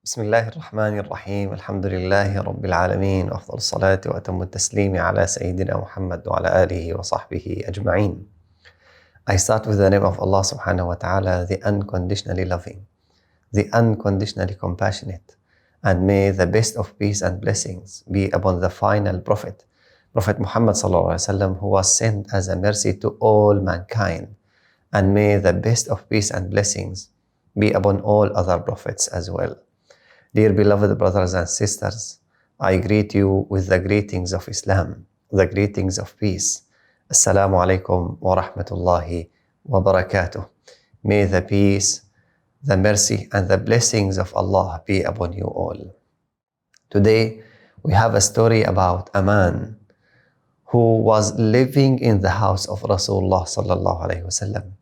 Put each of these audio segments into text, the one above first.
بسم الله الرحمن الرحيم الحمد لله رب العالمين وأفضل الصلاة وأتم التسليم على سيدنا محمد وعلى آله وصحبه أجمعين. I start with the name of Allah subhanahu wa ta'ala, the unconditionally loving, the unconditionally compassionate, and may the best of peace and blessings be upon the final Prophet, Prophet Muhammad sallallahu alaihi wasallam, who was sent as a mercy to all mankind, and may the best of peace and blessings be upon all other prophets as well. Dear beloved brothers and sisters, I greet you with the greetings of Islam, the greetings of peace. Assalamu alaikum wa rahmatullahi wa barakatuh. May the peace, the mercy, and the blessings of Allah be upon you all. Today, we have a story about a man who was living in the house of Rasulullah sallallahu alayhi wasallam.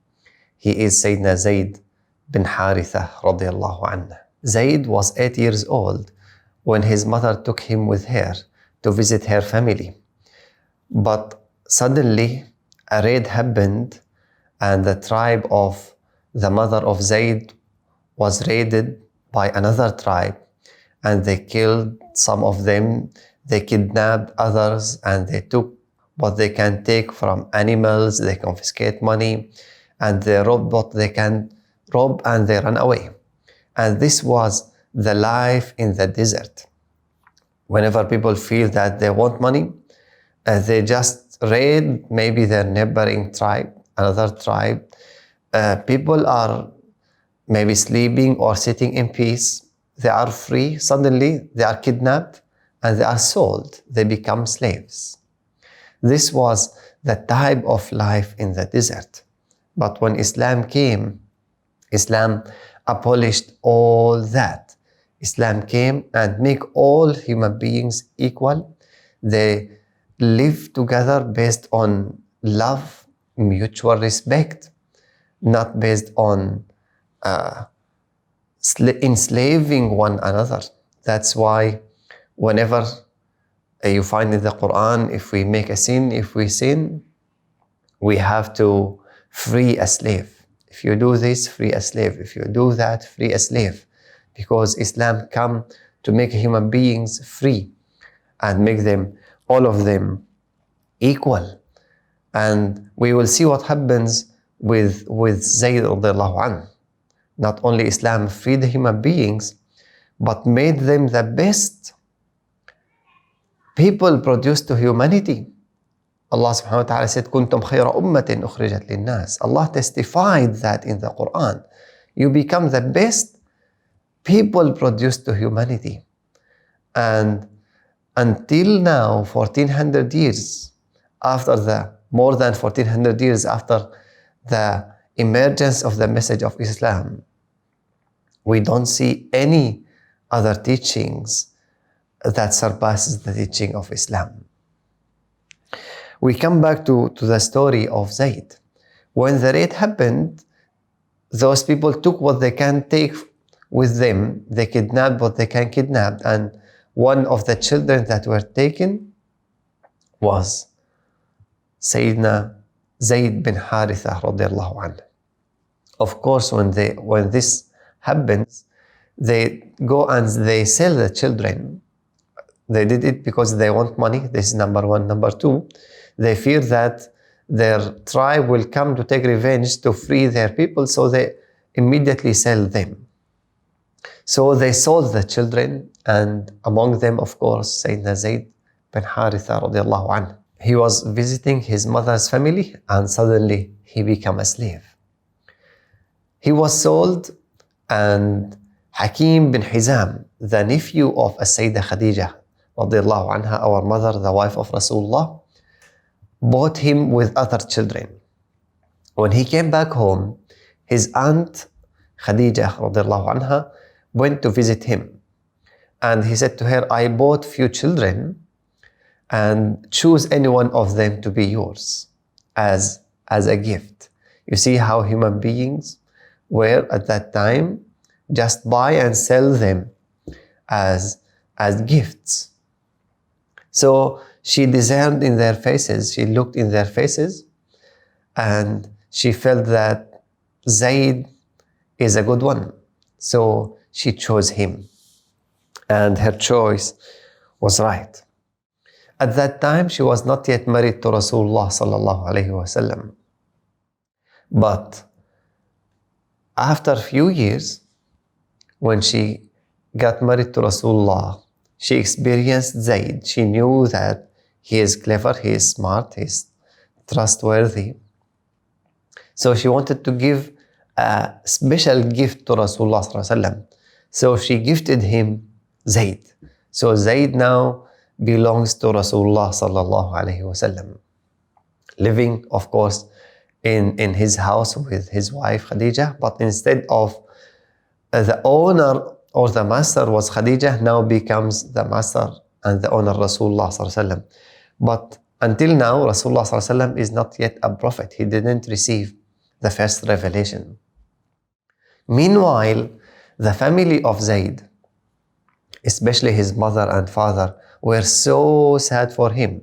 He is Sayyidina Zayd Bin Harithah radiallahu anhu. Zayd was 8 years old when his mother took him with her to visit her family. But suddenly a raid happened and the tribe of the mother of Zayd was raided by another tribe, and they killed some of them, they kidnapped others, and they took what they can take from animals, they confiscate money, and they rob what they can rob, and they run away. And this was the life in the desert. Whenever people feel that they want money, they just raid maybe their neighboring tribe, another tribe. People are maybe sleeping or sitting in peace. They are free. Suddenly they are kidnapped and they are sold. They become slaves. This was the type of life in the desert. But when Islam came, Islam abolished all that. Islam came and make all human beings equal. They live together based on love, mutual respect, not based on enslaving one another. That's why whenever you find in the Quran, if we make a sin, if we sin, we have to free a slave. If you do this, free a slave. If you do that, free a slave. Because Islam come to make human beings free and make them, all of them, equal. And we will see what happens with Zayd radiallahu anhu. Not only Islam freed the human beings, but made them the best people produced to humanity. Allah subhanahu wa ta'ala said, كُنْتُمْ خَيْرَ أُمَّةٍ أُخْرِجَتْ لِلنَّاسِ. Allah testified that in the Quran. You become the best people produced to humanity. And until now, 1400 years after more than 1400 years after the emergence of the message of Islam, we don't see any other teachings that surpasses the teaching of Islam. We come back to the story of Zayd. When the raid happened, those people took what they can take with them. They kidnapped what they can kidnap. And one of the children that were taken was Sayyidina Zayd Bin Harithah radiallahu anhu. Of course, when this happens, they go and they sell the children. They did it because they want money. This is number one. Number two, they fear that their tribe will come to take revenge to free their people, so they immediately sell them. So they sold the children, and among them, of course, Sayyidina Zayd bin Harithah radiallahu anhu. He was visiting his mother's family, and suddenly he became a slave. He was sold, and Hakim bin Hizam, the nephew of Sayyidah Khadijah radiallahu anha, our mother, the wife of Rasulullah, bought him with other children. When he came back home, his aunt Khadijah radiallahu anha went to visit him. And he said to her, I bought few children, and choose any one of them to be yours as a gift. You see how human beings were at that time, just buy and sell them as gifts. So she discerned in their faces, she looked in their faces, and she felt that Zayd is a good one. So she chose him. and her choice was right. At that time, she was not yet married to Rasulullah sallallahu alaihi wasallam. But after a few years, when she got married to Rasulullah, she experienced Zayd. She knew that he is clever, he is smart, he is trustworthy. So she wanted to give a special gift to Rasulullah sallallahu alaihi wasallam. So she gifted him Zayd. So Zayd now belongs to Rasulullah sallallahu alaihi wasallam, living, of course, in his house with his wife Khadija, but instead of the owner or the master was Khadija, now becomes the master and the owner Rasulullah sallallahu alaihi wasallam. But until now, Rasulullah sallallahu alaihi wasallam is not yet a prophet. He didn't receive the first revelation. Meanwhile, the family of Zayd, especially his mother and father, were so sad for him.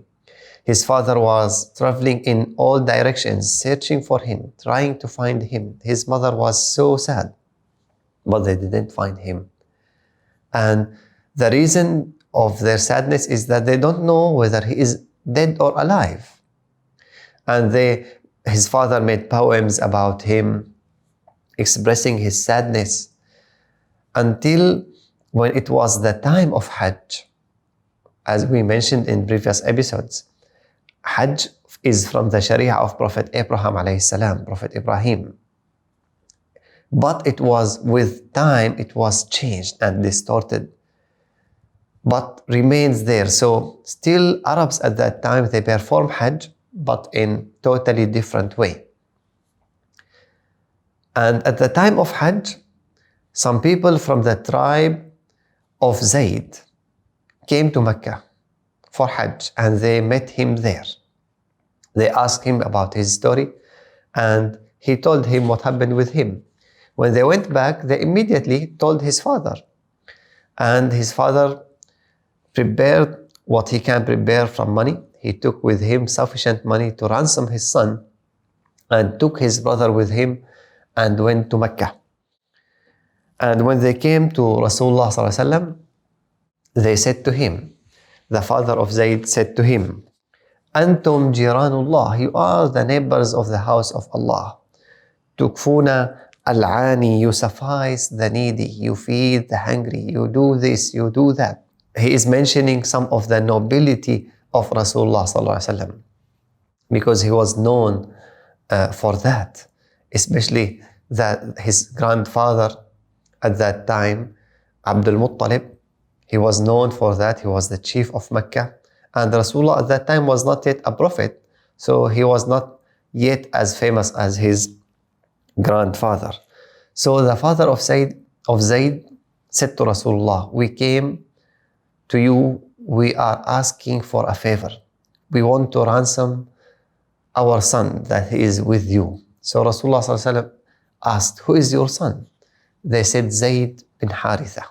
His father was traveling in all directions, searching for him, trying to find him. His mother was so sad, but they didn't find him. And the reason of their sadness is that they don't know whether he is dead or alive. And his father made poems about him, expressing his sadness, until when it was the time of Hajj. As we mentioned in previous episodes, Hajj is from the Sharia of Prophet Abraham alayhi salam, Prophet Ibrahim. But it was, with time, it was changed and distorted, but remains there. So still Arabs at that time, they perform Hajj, but in totally different way. And at the time of Hajj, some people from the tribe of Zayd came to Mecca for Hajj, and they met him there. They asked him about his story, and he told him what happened with him. When they went back, they immediately told his father, and his father prepared what he can prepare from money. He took with him sufficient money to ransom his son, and took his brother with him and went to Mecca. And when they came to Rasulullah sallallahu alaihi wasallam, they said to him, the father of Zayd said to him, Antum jiranullah, you are the neighbors of the house of Allah. Tukfuna al-ani, you suffice the needy, you feed the hungry, you do this, you do that. He is mentioning some of the nobility of Rasulullah sallallahu alaihi wasallam, because he was known for that, especially that his grandfather at that time, Abdul Muttalib, he was known for that. He was the chief of Mecca, and Rasulullah at that time was not yet a prophet, so he was not yet as famous as his grandfather. So the father of Zayd said to Rasulullah, we came to you, we are asking for a favor. We want to ransom our son that he is with you. So Rasulullah sallallahu alaihi wasallam asked, who is your son? They said, Zayd Bin Harithah.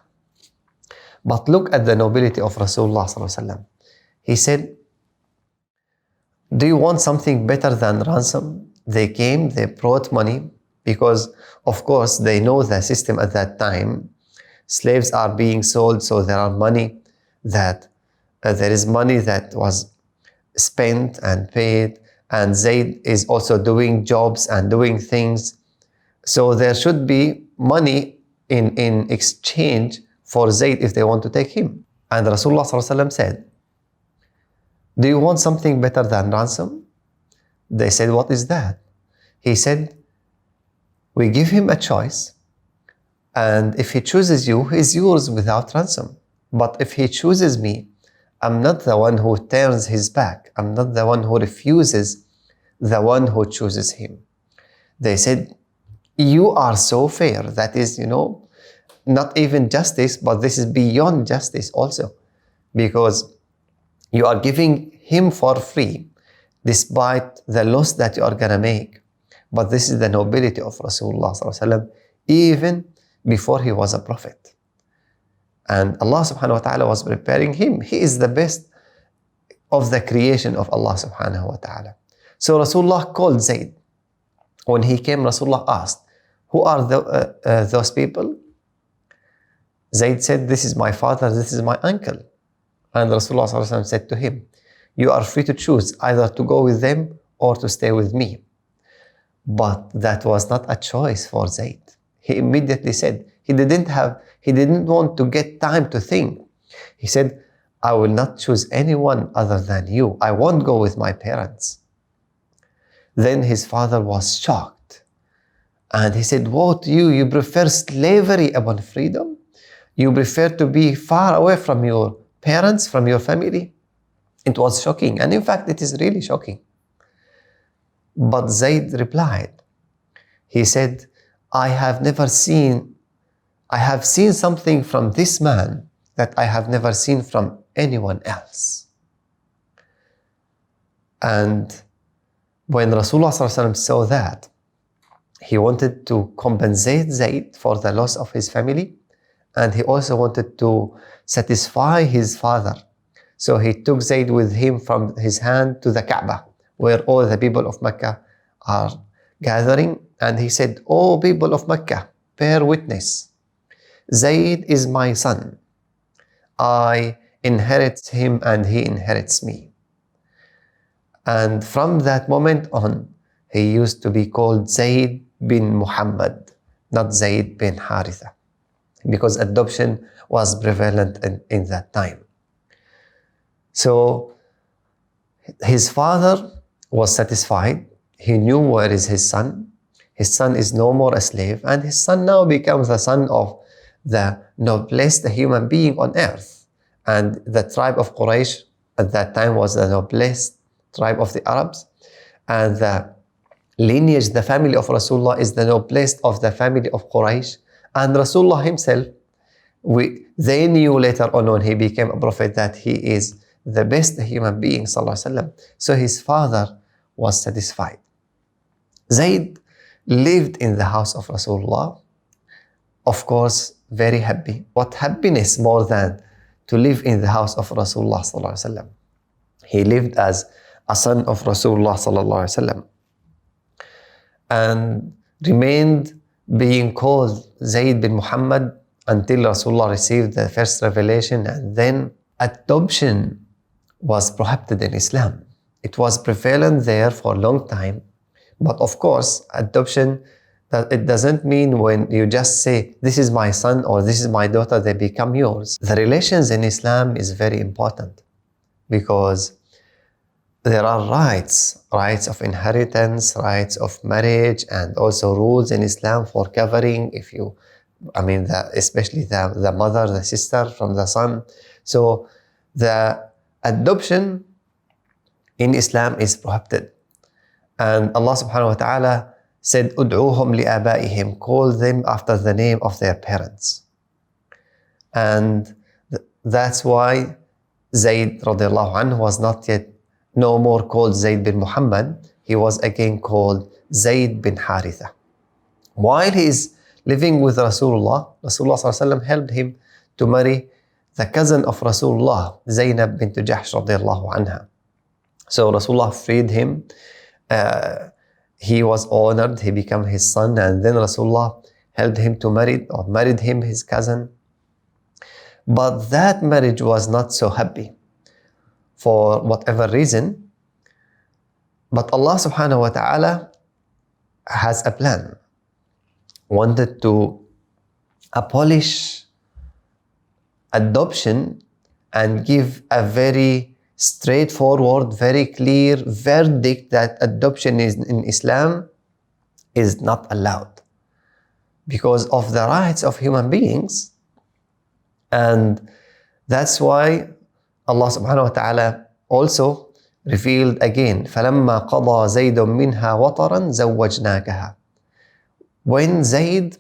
But look at the nobility of Rasulullah sallallahu alaihi wasallam. He said, do you want something better than ransom? They came, they brought money, because of course they know the system at that time. Slaves are being sold, so there are money that there is money that was spent and paid, and Zayd is also doing jobs and doing things. So there should be money in exchange for Zayd if they want to take him. And Rasulullah sallallahu alaihi wasallam said, do you want something better than ransom? They said, what is that? He said, we give him a choice, and if he chooses you, he is yours without ransom. But if he chooses me, I'm not the one who turns his back. I'm not the one who refuses the one who chooses him. They said, you are so fair. That is, not even justice, but this is beyond justice also, because you are giving him for free despite the loss that you are going to make. But this is the nobility of Rasulullah sallallahu alaihi wasallam, even before he was a prophet. And Allah subhanahu wa ta'ala was preparing him. He is the best of the creation of Allah subhanahu wa ta'ala. So Rasulullah called Zayd. When he came, Rasulullah asked, who are those people? Zayd said, this is my father, this is my uncle. And Rasulullah said to him, you are free to choose either to go with them or to stay with me. But that was not a choice for Zayd. He immediately said, he didn't want to get time to think. He said, I will not choose anyone other than you. I won't go with my parents. Then his father was shocked. And he said, woe to you, you prefer slavery upon freedom? You prefer to be far away from your parents, from your family? It was shocking. And in fact, it is really shocking. But Zayd replied. He said, I have seen something from this man that I have never seen from anyone else. And when Rasulullah saw that, he wanted to compensate Zayd for the loss of his family, and he also wanted to satisfy his father. So he took Zayd with him from his hand to the Kaaba, where all the people of Mecca are gathering. And he said, "O people of Mecca, bear witness. Zayd is my son. I inherit him and he inherits me." And from that moment on, he used to be called Zayd bin Muhammad, not Zayd bin Harithah, because adoption was prevalent in that time. So his father was satisfied. He knew where is his son. His son is no more a slave, and his son now becomes the son of the noblest human being on earth. And the tribe of Quraysh at that time was the noblest tribe of the Arabs, and the lineage, the family of Rasulullah is the noblest of the family of Quraysh. And Rasulullah himself, they knew later on when he became a prophet that he is the best human being, sallallahu alaihi wasallam. So his father was satisfied. Zayd lived in the house of Rasulullah, of course, very happy. What happiness more than to live in the house of Rasulullah sallallahu alaihi wasallam? He lived as a son of Rasulullah sallallahu alaihi wasallam, and remained being called Zayd bin Muhammad until Rasulullah received the first revelation. And then adoption was prohibited in Islam. It was prevalent there for a long time. But of course, adoption, that it doesn't mean when you just say, this is my son or this is my daughter, they become yours. The relations in Islam is very important, because there are rights of inheritance, rights of marriage, and also rules in Islam for covering, especially the mother, the sister from the son. So the adoption in Islam is prohibited. And Allah subhanahu wa ta'ala said, "Ud'uhum li'abaihim," call them after the name of their parents. And that's why Zayd radiallahu anhu was not yet no more called Zayd bin Muhammad. He was again called Zayd bin Harithah. While he is living with Rasulullah, Rasulullah sallallahu alaihi wasallam helped him to marry the cousin of Rasulullah, Zaynab bint Jahsh radiallahu anha. So Rasulullah freed him. He was honored. He became his son, and then Rasulullah helped him to married him, his cousin. But that marriage was not so happy for whatever reason. But Allah subhanahu wa ta'ala has a plan. Wanted to abolish adoption and give a very straightforward, very clear verdict that adoption in Islam is not allowed because of the rights of human beings. And that's why Allah subhanahu wa ta'ala also revealed again, فَلَمَّا قَضَى زَيْدٌ مِّنْهَا وَطَرًا زَوَّجْنَاكَهَا. When Zayd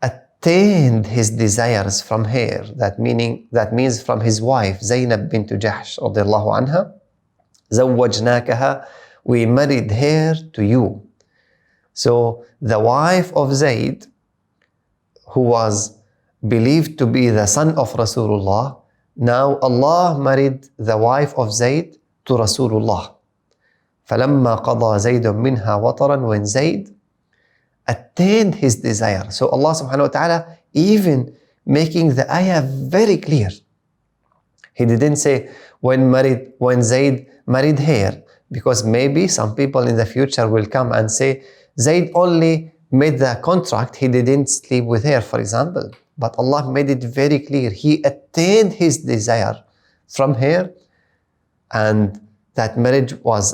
attained his desires from her, that means from his wife Zaynab bint Jahsh radiallahu anha, زَوَّجْنَاكَهَا, we married her to you. So the wife of Zayd, who was believed to be the son of Rasulullah, now Allah married the wife of Zayd to Rasulullah. فَلَمَّا قَضَى زَيْدٌ مِّنْهَا وَطَرًا, when Zayd attained his desire. So Allah subhanahu wa ta'ala even making the ayah very clear. He didn't say when Zayd married her, because maybe some people in the future will come and say Zayd only made the contract, he didn't sleep with her, for example. But Allah made it very clear. He attained his desire from her, and that marriage was,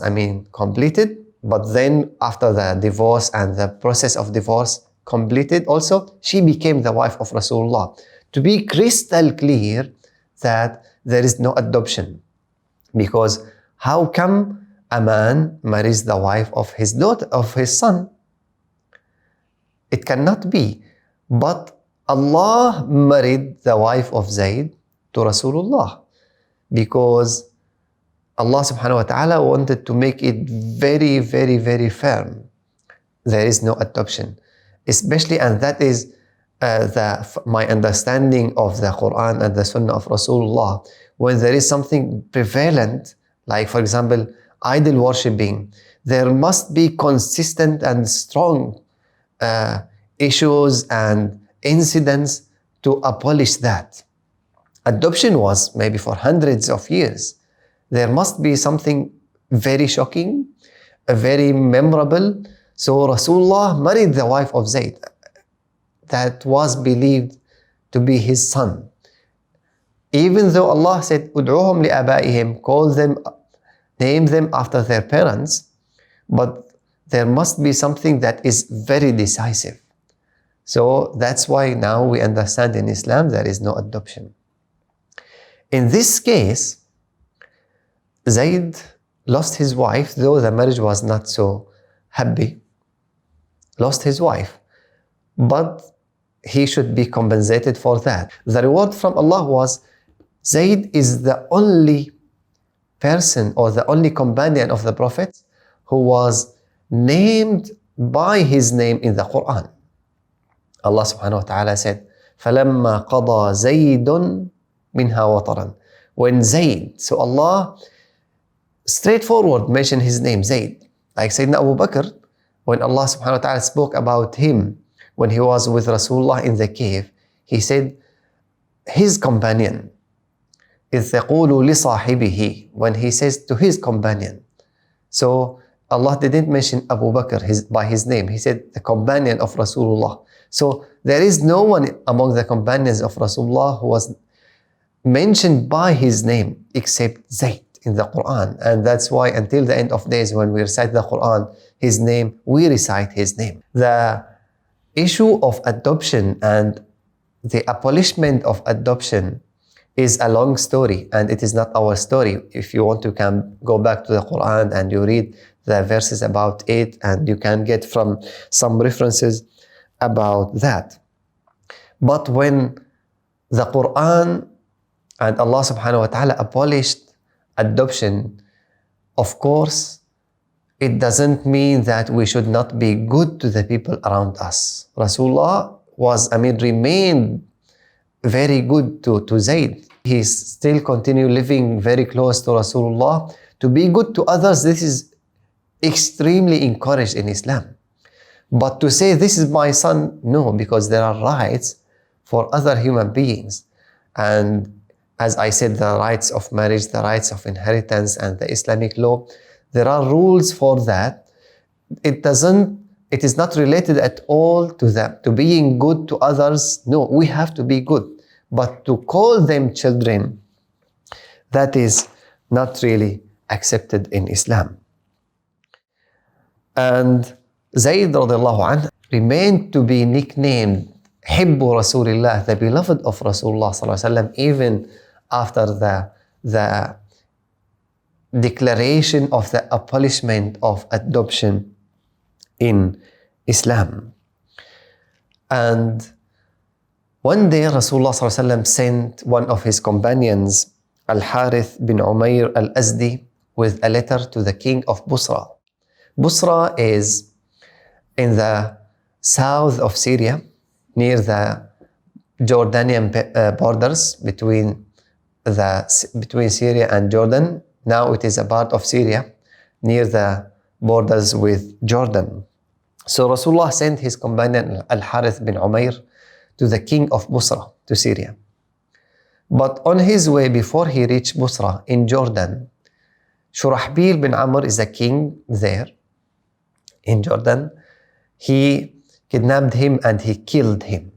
completed. But then after the divorce and the process of divorce completed also, she became the wife of Rasulullah. To be crystal clear that there is no adoption. Because how come a man marries the wife of his daughter, of his son? It cannot be. But Allah married the wife of Zayd to Rasulullah, because Allah subhanahu wa ta'ala wanted to make it very, very, very firm. There is no adoption. Especially, and that is my understanding of the Quran and the Sunnah of Rasulullah, when there is something prevalent, like for example, idol worshipping, there must be consistent and strong issues and incidents to abolish that. Adoption was maybe for hundreds of years. There must be something very shocking, very memorable. So Rasulullah married the wife of Zayd that was believed to be his son. Even though Allah said, "Ud'uhum li'abaihim," call them, name them after their parents, but there must be something that is very decisive. So that's why now we understand in Islam there is no adoption. In this case, Zayd lost his wife, though the marriage was not so happy. Lost his wife, but he should be compensated for that. The reward from Allah was, Zayd is the only person or the only companion of the Prophet who was named by his name in the Quran. Allah subhanahu wa ta'ala said, فَلَمَّا قَضَى زَيْدٌ مِنْهَا وَطَرًا. When Zayd, so Allah straightforward mentioned his name, Zayd. Like Sayyidina Abu Bakr, when Allah subhanahu wa ta'ala spoke about him, when he was with Rasulullah in the cave, he said, his companion. إِذْ يَقُولُ لِصَاحِبِهِ, when he says to his companion. So Allah didn't mention Abu Bakr by his name. He said the companion of Rasulullah. So there is no one among the companions of Rasulullah who was mentioned by his name except Zayd in the Quran. And that's why until the end of days, when we recite the Quran, his name, we recite his name. The issue of adoption and the abolishment of adoption is a long story, and it is not our story. If you want to go back to the Quran and you read the verses about it, and you can get from some references about that. But when the Quran and Allah subhanahu wa ta'ala abolished adoption, of course, it doesn't mean that we should not be good to the people around us. Rasulullah remained very good to Zayd. He still continued living very close to Rasulullah. To be good to others, this is extremely encouraged in Islam. But to say, this is my son, no, because there are rights for other human beings. And as I said, the rights of marriage, the rights of inheritance, and the Islamic law, there are rules for that. It is not related at all to that, to being good to others. No, we have to be good. But to call them children, that is not really accepted in Islam. And Zayd radiallahu anhu remained to be nicknamed Hibbu Rasulillah, the beloved of Rasulullah sallallahu alaihi wasallam, even after the declaration of the abolishment of adoption in Islam. And one day Rasulullah sallallahu alaihi wasallam sent one of his companions, Al-Harith bin Umayr al-Azdi, with a letter to the king of Busra. Busra is in the south of Syria, near the Jordanian borders between Syria and Jordan. Now it is a part of Syria, near the borders with Jordan. So Rasulullah sent his companion Al-Harith bin Umayr to the king of Busra, to Syria. But on his way, before he reached Busra in Jordan, Shurahbil bin Amr is a king there in Jordan. He kidnapped him and he killed him.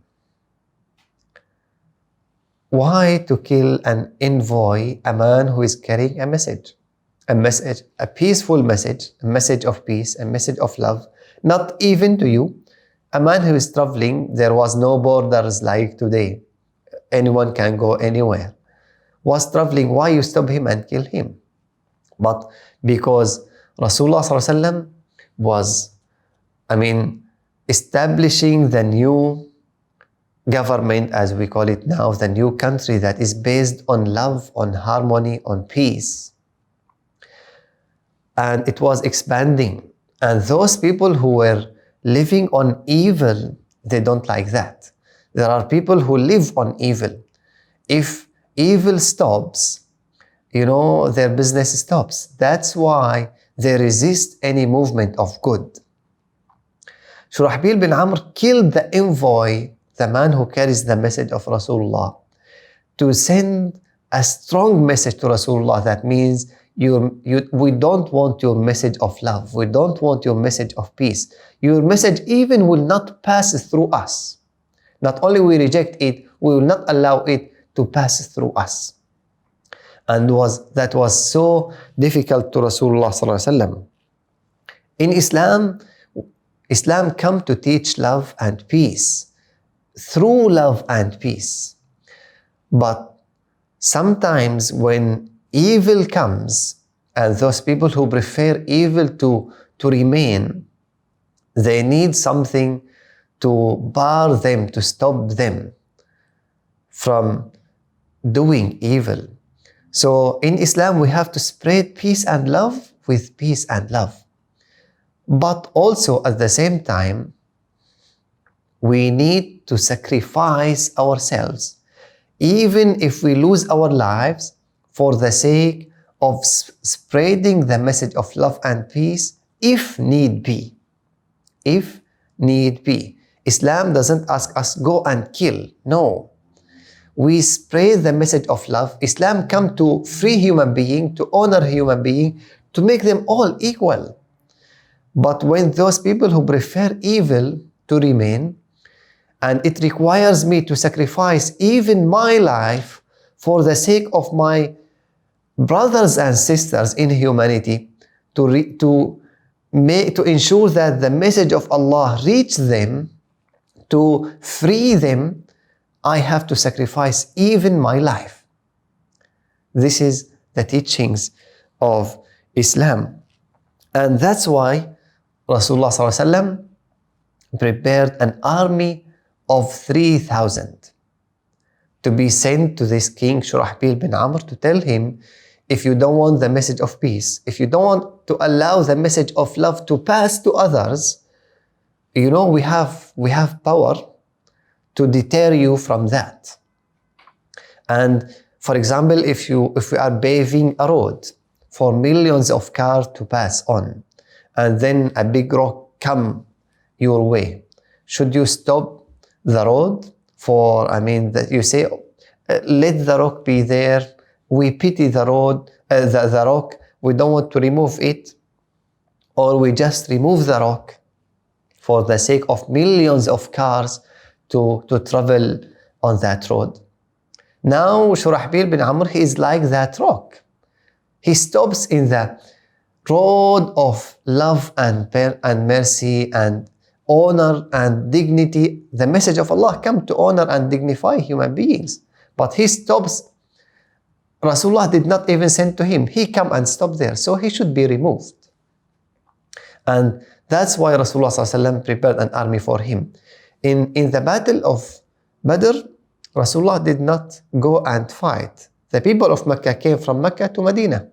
Why to kill an envoy, a man who is carrying a message, a peaceful message, a message of peace, a message of love, not even to you, a man who is traveling, there was no borders like today. Anyone can go anywhere. Was traveling, why you stop him and kill him? But because Rasulullah ﷺ was, establishing the new government, as we call it now, the new country that is based on love, on harmony, on peace. And it was expanding. And those people who were living on evil, they don't like that. There are people who live on evil. If evil stops, their business stops. That's why they resist any movement of good. Shurahbil bin Amr killed the envoy, the man who carries the message of Rasulullah, to send a strong message to Rasulullah. That means we don't want your message of love. We don't want your message of peace. Your message even will not pass through us. Not only we reject it, we will not allow it to pass through us. And that was so difficult to Rasulullah ﷺ. In Islam come to teach love and peace, through love and peace. But sometimes when evil comes, and those people who prefer evil to remain, they need something to bar them, to stop them from doing evil. So in Islam, we have to spread peace and love with peace and love. But also at the same time, we need to sacrifice ourselves, even if we lose our lives, for the sake of spreading the message of love and peace, if need be. If need be. Islam doesn't ask us go and kill. No. We spread the message of love. Islam come to free human being, to honor human being, to make them all equal. But when those people who prefer evil to remain, and it requires me to sacrifice even my life for the sake of my brothers and sisters in humanity, to ensure that the message of Allah reach them, to free them, I have to sacrifice even my life. This is the teachings of Islam. And that's why Rasulullah ﷺ prepared an army of 3,000 to be sent to this king Shurahbil bin Amr, to tell him, if you don't want the message of peace, if you don't want to allow the message of love to pass to others, we have power to deter you from that. And for example, if we are paving a road for millions of cars to pass on, and then a big rock come your way, should you stop the road that you say, let the rock be there, we pity the road, the rock, we don't want to remove it, or we just remove the rock for the sake of millions of cars to travel on that road? Now Shurahbil bin Amr, he is like that rock. He stops in the road of love and mercy and honor and dignity. The message of Allah come to honor and dignify human beings. But he stops. Rasulullah did not even send to him. He come and stop there. So he should be removed. And that's why Rasulullah ﷺ prepared an army for him. In the battle of Badr, Rasulullah did not go and fight. The people of Mecca came from Mecca to Medina.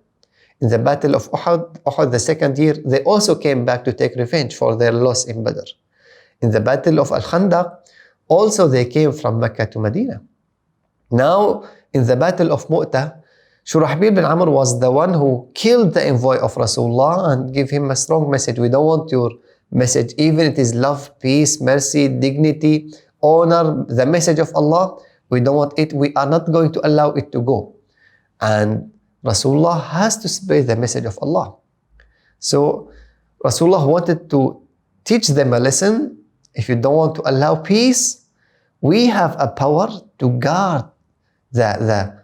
In the battle of Uhud, the second year, they also came back to take revenge for their loss in Badr. In the battle of Al-Khandaq, also they came from Mecca to Medina. Now, in the battle of Mu'tah, Shurahbil bin Amr was the one who killed the envoy of Rasulullah and gave him a strong message. We don't want your message, even it is love, peace, mercy, dignity, honor the message of Allah. We don't want it. We are not going to allow it to go. And Rasulullah has to spread the message of Allah. So Rasulullah wanted to teach them a lesson. If you don't want to allow peace, we have a power to guard the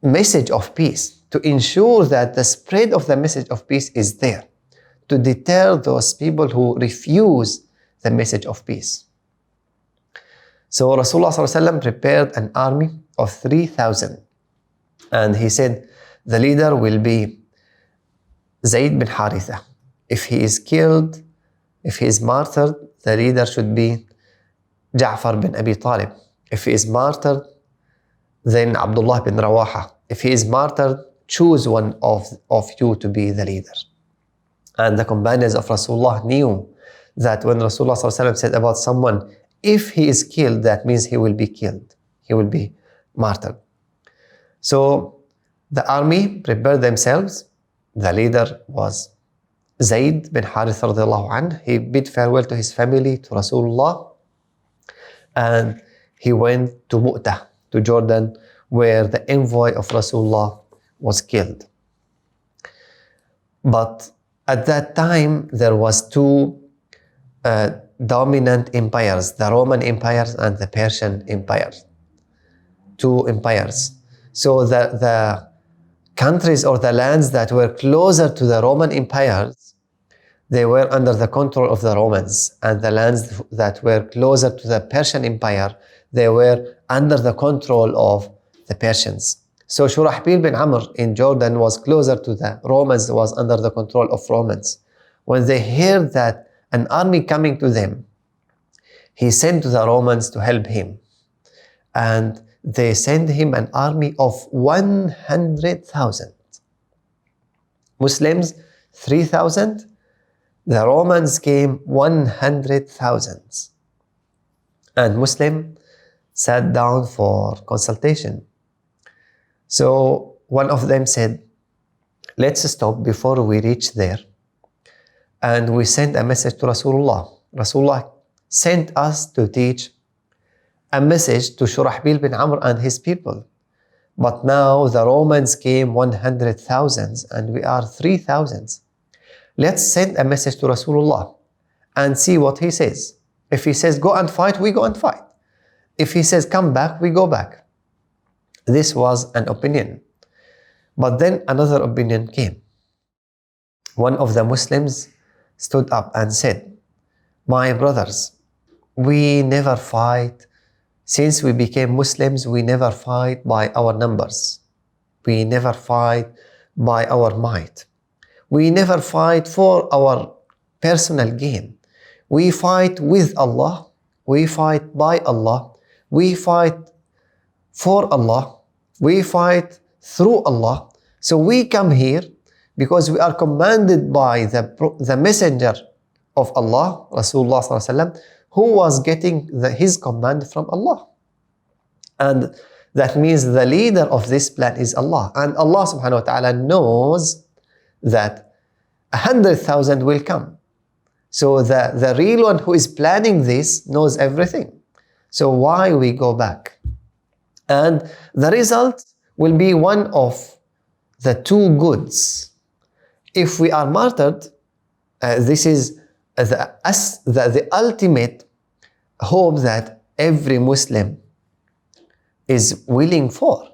message of peace, to ensure that the spread of the message of peace is there, to deter those people who refuse the message of peace. So Rasulullah ﷺ prepared an army of 3,000. And he said, the leader will be Zayd Bin Harithah. If he is killed, if he is martyred, the leader should be Ja'far bin Abi Talib. If he is martyred, then Abdullah bin Rawaha. If he is martyred, choose one of you to be the leader. And the companions of Rasulullah knew that when Rasulullah ﷺ said about someone, if he is killed, that means he will be killed. He will be martyred. So the army prepared themselves. The leader was Zayd bin Harithah radiallahu anhu. He bid farewell to his family, to Rasulullah, and he went to Mu'tah, to Jordan, where the envoy of Rasulullah was killed. But at that time, there was two dominant empires, the Roman Empire and the Persian Empire. Two empires. So the countries or the lands that were closer to the Roman empires, they were under the control of the Romans. And the lands that were closer to the Persian Empire, they were under the control of the Persians. So Shurahbil bin Amr in Jordan was closer to the Romans, was under the control of Romans. When they heard that an army coming to them, he sent to the Romans to help him. And they sent him an army of 100,000. Muslims, 3,000. The Romans came 100,000. And Muslim sat down for consultation. So one of them said, let's stop before we reach there. And we sent a message to Rasulullah. Rasulullah sent us to teach a message to Shurahbil bin Amr and his people. But now the Romans came 100,000 and we are 3,000. Let's send a message to Rasulullah and see what he says. If he says go and fight, we go and fight. If he says come back, we go back. This was an opinion. But then another opinion came. One of the Muslims stood up and said, my brothers, we never fight. Since we became Muslims, we never fight by our numbers. We never fight by our might. We never fight for our personal gain. We fight with Allah. We fight by Allah. We fight for Allah. We fight through Allah. So we come here because we are commanded by the messenger of Allah, Rasulullah sallallahu alaihi wasallam, who was getting his command from Allah. And that means the leader of this plan is Allah. And Allah subhanahu wa ta'ala knows that 100,000 will come. So the real one who is planning this knows everything. So why we go back? And the result will be one of the two goods. If we are martyred, this is the ultimate hope that every Muslim is willing for.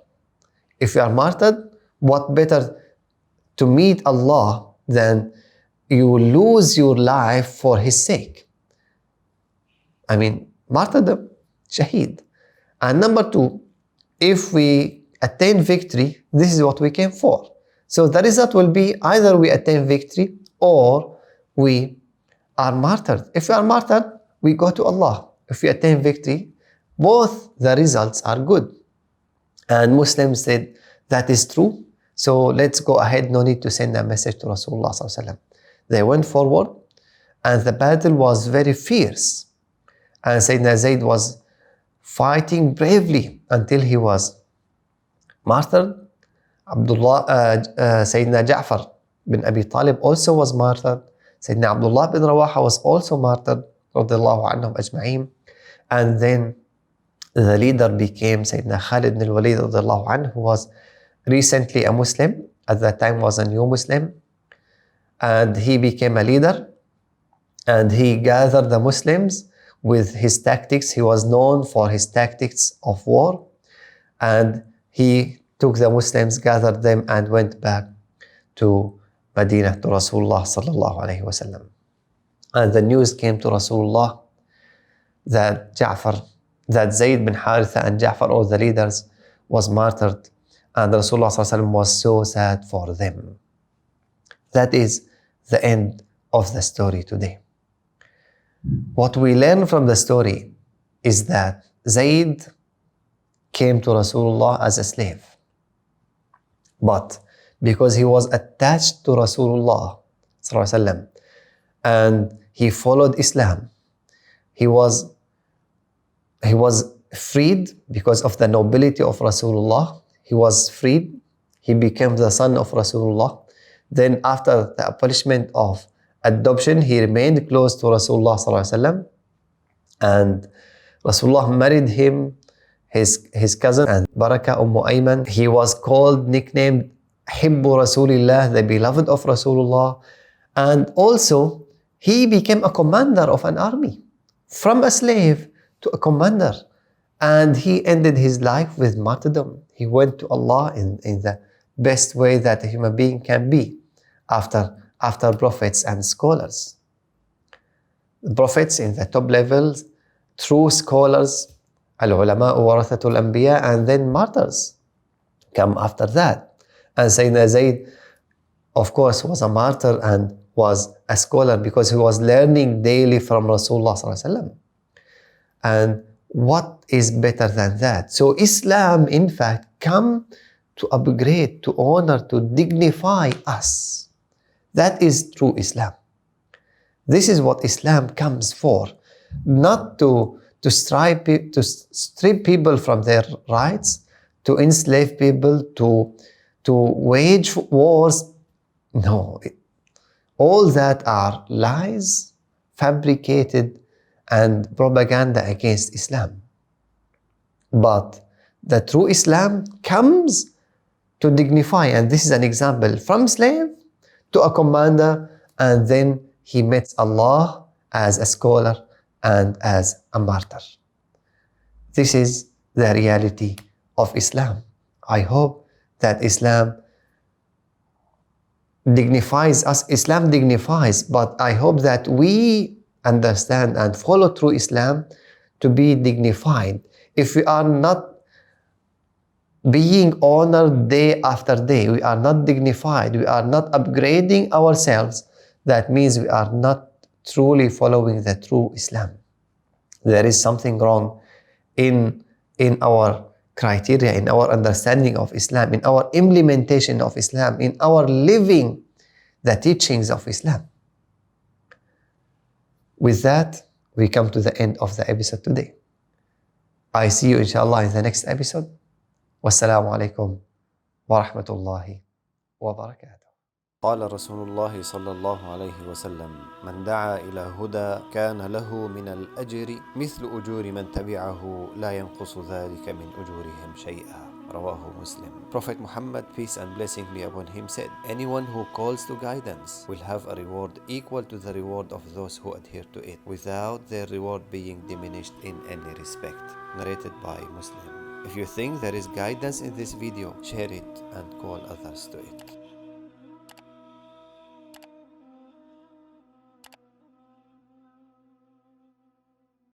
If you are martyred, what better to meet Allah than you lose your life for His sake? I mean, martyrdom, shaheed. And number two, if we attain victory, this is what we came for. So the result will be either we attain victory or we are martyred. If we are martyred, we go to Allah. If we attain victory, both the results are good. And Muslims said, that is true. So let's go ahead, no need to send a message to Rasulullah sallallahu alaihi wasallam. They went forward and the battle was very fierce. And Sayyidina Zayd was fighting bravely until he was martyred. Sayyidina Ja'far bin Abi Talib also was martyred. Sayyidina Abdullah bin Rawaha was also martyred, radiallahu anhum ajma'in. And then the leader became Sayyidina Khalid ibn al-Walid radiallahu anhu, who was recently a Muslim, at that time was a new Muslim, and he became a leader, and he gathered the Muslims with his tactics. He was known for his tactics of war, and he took the Muslims, gathered them, and went back to Medina to Rasulullah sallallahu alayhi wasallam. And the news came to Rasulullah that Zayd bin Harithah and Ja'far, all the leaders, was martyred, and Rasulullah sallallahu alayhi wasallam was so sad for them. That is the end of the story today. What we learn from the story is that Zayd came to Rasulullah as a slave. But because he was attached to Rasulullah sallallahu alaihi wasallam and he followed Islam, he was freed because of the nobility of Rasulullah. He was freed. He became the son of Rasulullah. Then after the abolishment of adoption, he remained close to Rasulullah sallallahu alaihi wasallam, and Rasulullah married him, his cousin, and Baraka Ayman. He was nicknamed Hibbu Rasulillah, the beloved of Rasulullah, and also he became a commander of an army, from a slave to a commander, and he ended his life with martyrdom. He went to Allah in the best way that a human being can be after prophets and scholars. The prophets in the top levels, true scholars, al-ulama warathatul anbiya, and then martyrs come after that. And Sayyidina Zayd, of course, was a martyr and was a scholar because he was learning daily from Rasulullah sallallahu alaihi wasallam. And what is better than that? So Islam, in fact, come to upgrade, to honor, to dignify us. That is true Islam. This is what Islam comes for, not to strip people from their rights, to enslave people, to wage wars. No, all that are lies, fabricated, and propaganda against Islam. But the true Islam comes to dignify, and this is an example, from slave to a commander, and then he met Allah as a scholar and as a martyr. This is the reality of Islam. I hope that Islam dignifies us. Islam dignifies, but I hope that we understand and follow through Islam to be dignified. If we are not being honored day after day, we are not dignified, we are not upgrading ourselves, that means we are not truly following the true Islam. There is something wrong in our criteria, in our understanding of Islam, in our implementation of Islam, in our living the teachings of Islam. With that, we come to the end of the episode today. I see you inshallah in the next episode. Wassalamu alaikum wa rahmatullahi wa barakatuh. قال رسول الله صلى الله عليه وسلم: من دعا إلى هدى كان له من الأجر مثل أجور من تبعه لا ينقص ذلك من أجورهم شيئا. رواه Muslim. Prophet Muhammad, peace and blessing be upon him, said, anyone who calls to guidance will have a reward equal to the reward of those who adhere to it, without their reward being diminished in any respect. Narrated by Muslim. If you think there is guidance in this video, share it and call others to it.